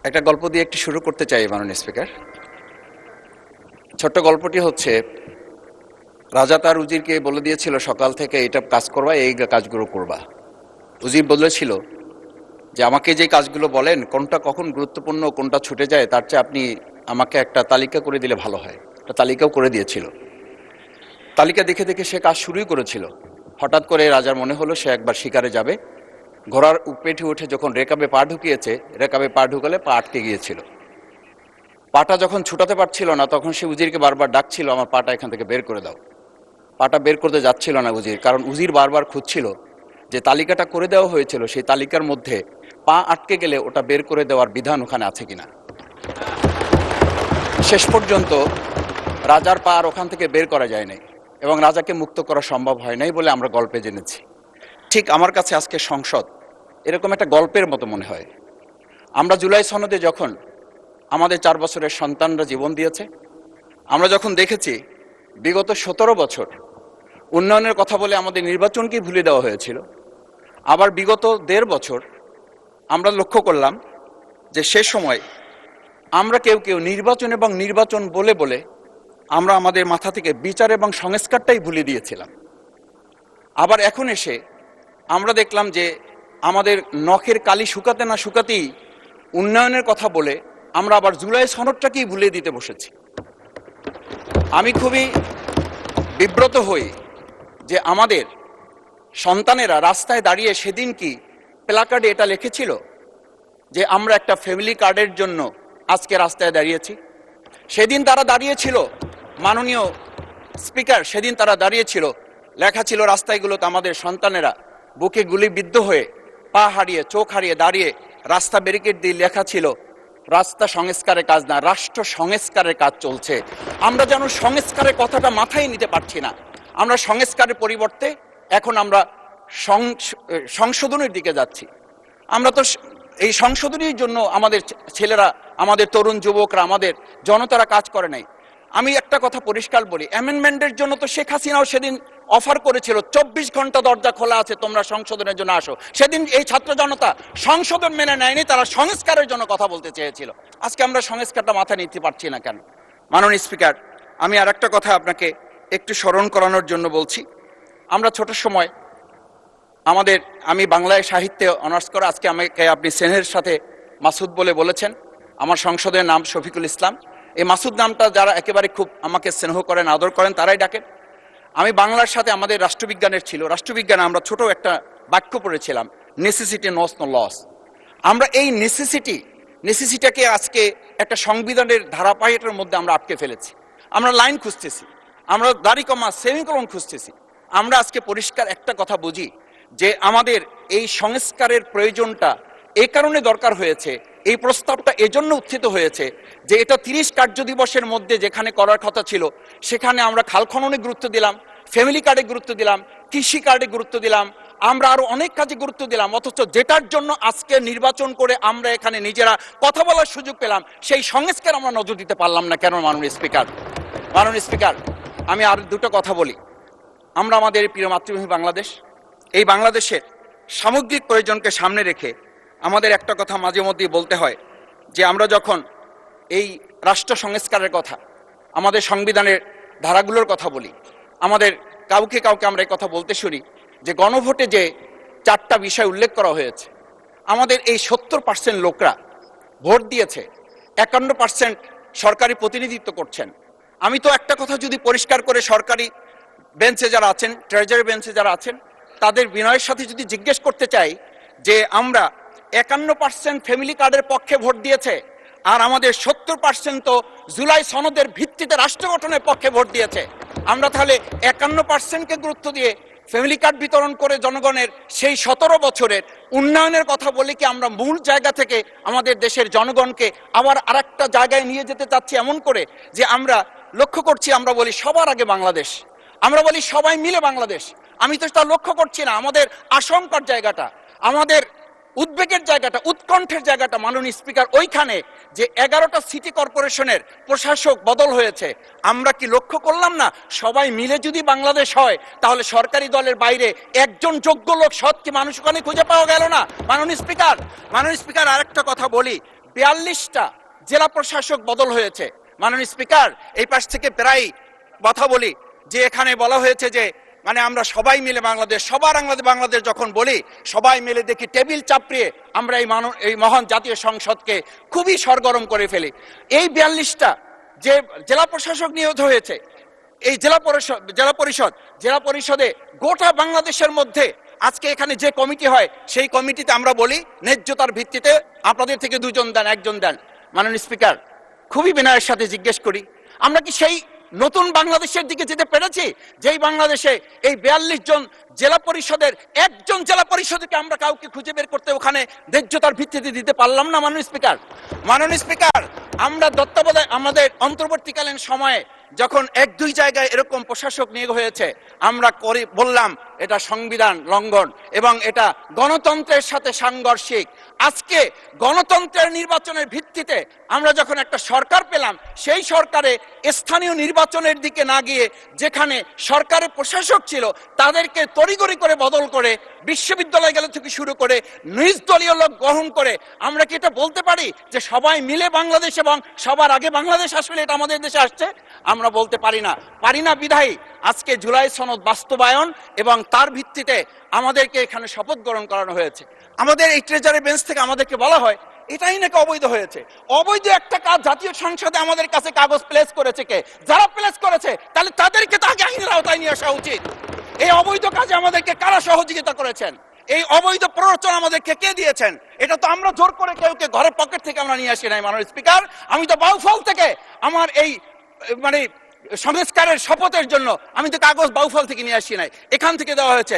একটা গল্প দিয়ে একটু শুরু করতে চাই মাননীয় স্পিকার। ছোট্ট গল্পটি হচ্ছে, রাজা তার উজিরকে বলে দিয়েছিল সকাল থেকে এটা কাজ করবা, এই কাজগুলো করবা। উজির বলেছিল যে আমাকে যে কাজগুলো বলেন কোনটা কখন গুরুত্বপূর্ণ কোনটা ছুটে যায় তার চেয়ে আপনি আমাকে একটা তালিকা করে দিলে ভালো হয়। একটা তালিকাও করে দিয়েছিল। তালিকা দেখে দেখে সে কাজ শুরুই করেছিল। হঠাৎ করে রাজার মনে হলো সে একবার শিকারে যাবে। ঘোড়ার পেটে উঠে যখন রেকাবে পা ঢুকিয়েছে, রেকাবে পা ঢুকালে পা আটকে গিয়েছিল। পাটা যখন ছুটাতে পারছিল না তখন সে উজিরকে বারবার ডাকছিল, আমার পাটা এখান থেকে বের করে দাও। পাটা বের করতে যাচ্ছিল না উজির, কারণ উজির বারবার খুঁজছিল যে তালিকাটা করে দেওয়া হয়েছিল সেই তালিকার মধ্যে পা আটকে গেলে ওটা বের করে দেওয়ার বিধান ওখানে আছে কিনা। শেষ পর্যন্ত রাজার পা আর ওখান থেকে বের করা যায় নাই এবং রাজাকে মুক্ত করা সম্ভব হয় নাই বলে আমরা গল্পে জেনেছি। ঠিক আমার কাছে আজকে সংসদ এরকম একটা গল্পের মতো মনে হয়। আমরা জুলাই সনদে যখন আমাদের 4 বছরের সন্তানরা জীবন দিয়েছে, আমরা যখন দেখেছি বিগত 17 বছর উন্নয়নের কথা বলে আমাদের নির্বাচনকেই ভুলে দেওয়া হয়েছিল, আবার বিগত 1.5 বছর আমরা লক্ষ্য করলাম যে সে সময় আমরা কেউ কেউ নির্বাচন এবং নির্বাচন বলে বলে আমরা আমাদের মাথা থেকে বিচার এবং সংস্কারটাই ভুলে দিয়েছিলাম। আবার এখন এসে আমরা দেখলাম যে আমাদের নখের কালি শুকাতে না শুকাতেই উন্নয়নের কথা বলে আমরা আবার জুলাই সনদটাকেই ভুলে দিতে বসেছি। আমি খুবই বিব্রত হই যে আমাদের সন্তানেরা রাস্তায় দাঁড়িয়ে সেদিন কি প্ল্যাকার্ডে এটা লিখেছিল যে আমরা একটা ফ্যামিলি কার্ডের জন্য আজকে রাস্তায় দাঁড়িয়েছি। সেদিন তারা দাঁড়িয়েছিল, মাননীয় স্পিকার, সেদিন তারা দাঁড়িয়েছিল, লেখা ছিল রাস্তাগুলোতে আমাদের সন্তানেরা বুকে গুলিবিদ্ধ হয়ে পা হারিয়ে চোখ হারিয়ে দাঁড়িয়ে রাস্তা ব্যারিকেড দিয়ে লেখা ছিল রাস্তা সংস্কারের কাজ না, রাষ্ট্র সংস্কারের কাজ চলছে। আমরা যেন সংস্কারের কথাটা মাথায় নিতে পারছি না। আমরা সংস্কারের পরিবর্তে এখন আমরা সংশোধনের দিকে যাচ্ছি। আমরা তো এই সংশোধনীর জন্য আমাদের ছেলেরা, আমাদের তরুণ যুবকরা, আমাদের জনতারা কাজ করে নাই। আমি একটা কথা পরিষ্কার বলি, অ্যামেন্ডমেন্টের জন্য তো শেখ হাসিনাও সেদিন অফার করেছিল 24 ঘন্টা দরজা খোলা আছে, তোমরা সংশোধনের জন্য আসো। সেদিন এই ছাত্র জনতা সংশোধন মেনে নেয়নি, তারা সংস্কারের জন্য কথা বলতে চেয়েছিল। আজকে আমরা সংস্কারটা মাথায় নিতে পারছি না কেন? মাননীয় স্পিকার, আমি আর একটা কথা আপনাকে একটু স্মরণ করানোর জন্য বলছি। আমরা ছোট সময় আমি বাংলায় সাহিত্যে অনার্স করা, আজকে আমাকে আপনি স্নেহের সাথে মাসুদ বলে বলেছেন। আমার সংসদের নাম শফিকুল ইসলাম। এই মাসুদ নামটা যারা একেবারে খুব আমাকে স্নেহ করেন, আদর করেন, তারাই ডাকেন। আমি বাংলার সাথে আমাদের রাষ্ট্রবিজ্ঞানের ছিল, রাষ্ট্রবিজ্ঞানে আমরা ছোট একটা বাক্য পড়েছিলাম, নেসেসিটি নোস নো লস। আমরা এই নেসেসিটিকে আজকে একটা সংবিধানের ধারাবাহিকের মধ্যে আমরা আটকে ফেলেছি। আমরা লাইন খুঁজতেছি, আমরা দাড়ি কমা সেমিকোলন খুঁজতেছি। আমরা আজকে পরিষ্কার একটা কথা বুঝি যে আমাদের এই সংস্কারের প্রয়োজনটা এই কারণে দরকার হয়েছে, এই প্রস্তাবটা এজন্য উত্থিত হয়েছে যে এটা 30 কার্য দিবসের মধ্যে যেখানে করার কথা ছিল সেখানে আমরা খাল খননে গুরুত্ব দিলাম, ফ্যামিলি কার্ডে গুরুত্ব দিলাম, কৃষি কার্ডে গুরুত্ব দিলাম, আমরা আরো অনেক কাজে গুরুত্ব দিলাম। অথচ যেটার জন্য আজকে নির্বাচন করে আমরা এখানে নিজেরা কথা বলার সুযোগ পেলাম, সেই সংস্কার আমরা নজর দিতে পারলাম না কেন? মাননীয় স্পিকার, আমি আর দুটো কথা বলি। আমরা আমাদের প্রিয় মাতৃভূমি বাংলাদেশ, এই বাংলাদেশের সামগ্রিক প্রয়োজনকে সামনে রেখে আমাদের একটা কথা মাঝে মধ্যেই বলতে হয় যে আমরা যখন এই রাষ্ট্র সংস্কারের কথা, আমাদের সংবিধানের ধারাগুলোর কথা বলি, আমাদের কাউকে আমরা এই কথা বলতে শুনি যে গণভোটে যে 4টা বিষয় উল্লেখ করা হয়েছে, আমাদের এই 70% লোকরা ভোট দিয়েছে, 51% সরকারি প্রতিনিধিত্ব করছেন। আমি তো একটা কথা যদি পরিষ্কার করে সরকারি বেঞ্চে যারা আছেন, ট্রেজারি বেঞ্চে যারা আছেন, তাদের বিনয়ের সাথে যদি জিজ্ঞেস করতে চাই যে আমরা 51% ফ্যামিলি কার্ডের পক্ষে ভোট দিয়েছে আর আমাদের 70% তো জুলাই সনদের ভিত্তিতে রাষ্ট্র গঠনের পক্ষে ভোট দিয়েছে, আমরা তাহলে 51%কে গুরুত্ব দিয়ে ফ্যামিলি কার্ড বিতরণ করে জনগণের সেই 17 বছরের উন্নয়নের কথা বলে কি আমরা মূল জায়গা থেকে আমাদের দেশের জনগণকে আবার আরেকটা জায়গায় নিয়ে যেতে চাচ্ছি? এমন করে যে আমরা লক্ষ্য করছি, আমরা বলি সবার আগে বাংলাদেশ, আমরা বলি সবাই মিলে বাংলাদেশ। আমি তো তা লক্ষ্য করছি না। আমাদের আশঙ্কার জায়গাটা, আমাদের উদ্বেগের জায়গাটা, উৎকণ্ঠের জায়গাটা মাননীয় স্পিকার ওইখানে যে 11টা সিটি কর্পোরেশনের প্রশাসক বদল হয়েছে। আমরা কি লক্ষ্য করলাম না সবাই মিলে যদি বাংলাদেশ হয় তাহলে সরকারি দলের বাইরে একজন যোগ্য লোক, সৎ কি মানুষ ওখানে খুঁজে পাওয়া গেল না? মাননীয় স্পিকার, আরেকটা কথা বলি, 42টা জেলা প্রশাসক বদল হয়েছে। মাননীয় স্পিকার, এই পাশ থেকে প্রায় কথা বলি যে এখানে বলা হয়েছে যে মানে আমরা সবাই মিলে বাংলাদেশ, সবার বাংলাদেশ যখন বলি, সবাই মিলে দেখি টেবিল চাপড়িয়ে আমরা এই মহান জাতীয় সংসদকে খুবই সরগরম করে ফেলি। এই 42টা যে জেলা প্রশাসক নিয়োগ হয়েছে, এই জেলা পরিষদে গোটা বাংলাদেশের মধ্যে আজকে এখানে যে কমিটি হয়, সেই কমিটিতে আমরা বলি ন্যায্যতার ভিত্তিতে আপনাদের থেকে 2 জন দেন, 1 জন দেন। মাননীয় স্পিকার, খুবই বিনয়ের সাথে জিজ্ঞেস করি, আমরা কি সেই নতুন বাংলাদেশের দিকে যেতে পেরেছি, যেই বাংলাদেশে এই 42 জন জেলা পরিষদের 1 জন জেলা পরিষদকে আমরা কাউকে খুঁজে বের করতে ওখানে ন্যায্যতার ভিত্তিতে দিতে পারলাম না? মাননীয় স্পিকার, আমরা তত্ত্বাবধায়ক আমাদের অন্তর্বর্তীকালীন সময়ে যখন 1-2 জায়গায় এরকম প্রশাসক নিয়োগ হয়েছে, আমরা বললাম এটা সংবিধান লঙ্ঘন এবং এটা গণতন্ত্রের সাথে সাংঘর্ষিক। আজকে গণতন্ত্রের নির্বাচনের ভিত্তিতে আমরা যখন একটা সরকার পেলাম, সেই সরকারে স্থানীয় নির্বাচনের দিকে না গিয়ে যেখানে সরকারের প্রশাসক ছিল তাদেরকে তড়িঘড়ি করে বদল করে বিশ্ববিদ্যালয় গেলে থেকে শুরু করে নিজ দলীয় লোক গ্রহণ করে, আমরা কি এটা বলতে পারি যে সবাই মিলে বাংলাদেশ এবং সবার আগে বাংলাদেশ আসলে এটা আমাদের দেশে আসছে? আমরা বলতে পারি না বিধায়ী আজকে জুলাই সনদ বাস্তবায়ন এবং তার ভিত্তিতে আমাদেরকে এখানে শপথ গ্রহণ করানো হয়েছে। আমাদের এই ট্রেজারি বেঞ্চ থেকে আমাদেরকে বলা হয় এটাই নাকি অবৈধ হয়েছে। অবৈধ একটা কাজ জাতীয় সংসদে আমাদের কাছে কাগজ প্লেস করেছে কে? যারা প্লেস করেছে তাহলে তাদেরকে তো আগে আইনের আওতায় নিয়ে আসা উচিত। এই অবৈধ কাজে আমাদেরকে কারা সহযোগিতা করেছেন? এই অবৈধ প্ররোচনা আমাদেরকে কে দিয়েছেন? এটা তো আমরা জোর করে কেউকে ঘরের পকেট থেকে আমরা নিয়ে আসি নাই। মাননীয় স্পিকার, আমি তো বাউফল থেকে আমার এই মানে সংস্কারের শপথের জন্য আমি তো কাগজ বাউফল থেকে নিয়ে আসি নাই, এখান থেকে দেওয়া হয়েছে।